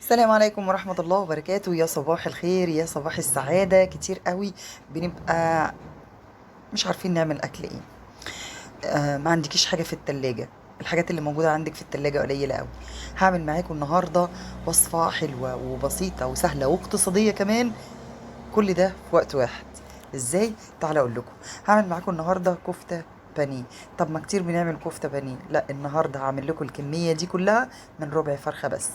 السلام عليكم ورحمة الله وبركاته. يا صباح الخير، يا صباح السعادة. كتير قوي بنبقى مش عارفين نعمل أكل إيه. ما عندكيش حاجة في التلاجة. الحاجات اللي موجودة عندك في التلاجة قليلة قوي. هعمل معاكم النهاردة وصفة حلوة وبسيطة وسهلة واقتصادية كمان، كل ده في وقت واحد. ازاي؟ تعالى اقول لكم. هعمل معاكم النهارده كفتة بانيه. طب ما كتير بنعمل كفتة بانيه، لا النهارده هعمل لكم الكمية دي كلها من ربع فرخة بس.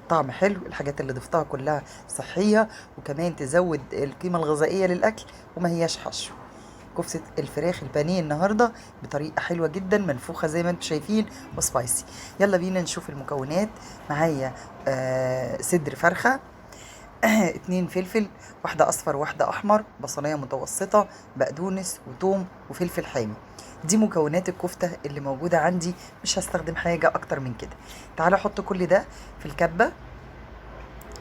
طعم حلو، الحاجات اللي ضفتها كلها صحية، وكمان تزود القيمة الغذائية للأكل، وما هياش حشو. كفتة الفراخ البانيه النهاردة بطريقة حلوة جدا، منفوخة زي ما انتم شايفين وسبايسي. يلا بينا نشوف المكونات. معايا صدر فرخة، اتنين فلفل، واحدة أصفر واحدة أحمر، بصلاية متوسطة، بقدونس وتوم وفلفل حامي. دي مكونات الكفتة اللي موجودة عندي، مش هستخدم حاجة أكتر من كده. تعالى أحط كل ده في الكبة.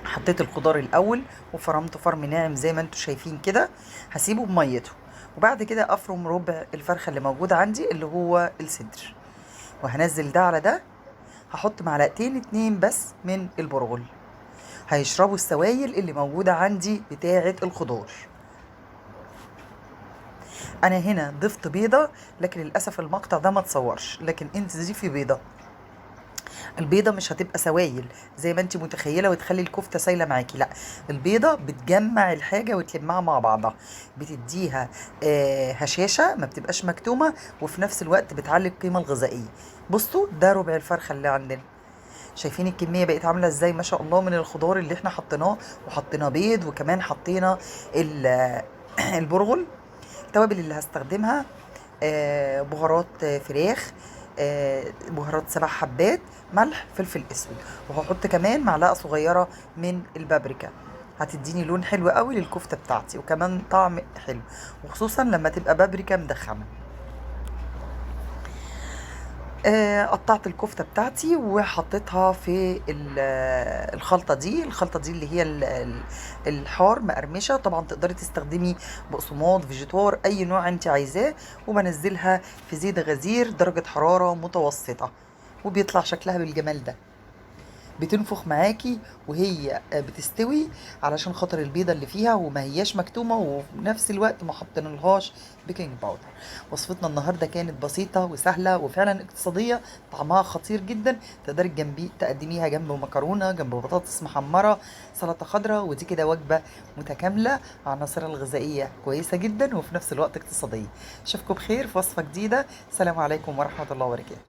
حطيت الخضار الاول وفرمته فرم ناعم زي ما انتم شايفين كده. هسيبه بميته، وبعد كده افرم ربع الفرخه اللي موجوده عندي اللي هو الصدر، وهنزل ده على ده. هحط معلقتين اتنين بس من البرغل، هيشربوا السوائل اللي موجوده عندي بتاعه الخضار. انا هنا ضفت بيضه، لكن للاسف المقطع ده ما تصورش، لكن انت ضيفي بيضه. البيضه مش هتبقى سوائل زي ما انت متخيله وتخلي الكفته سايله معاكي، لا. البيضه بتجمع الحاجه وتلمها مع بعضها، بتديها هشاشه، ما بتبقاش مكتومه، وفي نفس الوقت بتعلي القيمه الغذائيه. بصوا ده ربع الفرخه اللي عندنا. شايفين الكميه بقت عامله ازاي؟ ما شاء الله، من الخضار اللي احنا حطيناه، وحطينا بيض، وكمان حطينا البرغل. التوابل اللي هستخدمها بهارات فراخ، بهارات 7 حبات، ملح، فلفل اسود، وهحط كمان معلقه صغيره من البابريكا. هتديني لون حلو قوي للكفته بتاعتي، وكمان طعم حلو، وخصوصا لما تبقى بابريكا مدخنه. قطعت الكفتة بتاعتي وحطيتها في الخلطة دي اللي هي الحار مقرمشة. طبعا تقدري تستخدمي بقسماط، فيجيتار، اي نوع انت عايزاه. وبنزلها في زيت غزير درجة حرارة متوسطة، وبيطلع شكلها بالجمال ده. بتنفخ معاكي وهي بتستوي، علشان خاطر البيضة اللي فيها وما هياش مكتومة، وفي نفس الوقت ما حطينالهاش بيكنج باودر. وصفتنا النهاردة كانت بسيطة وسهلة وفعلا اقتصادية، طعمها خطير جدا. تقدري جنبي تقدميها جنب مكرونة، جنب بطاطس محمرة، سلطة خضراء، ودي كده وجبة متكاملة، عناصرها الغذائية كويسة جدا وفي نفس الوقت اقتصادية. اشوفكم بخير في وصفة جديدة. السلام عليكم ورحمة الله وبركاته.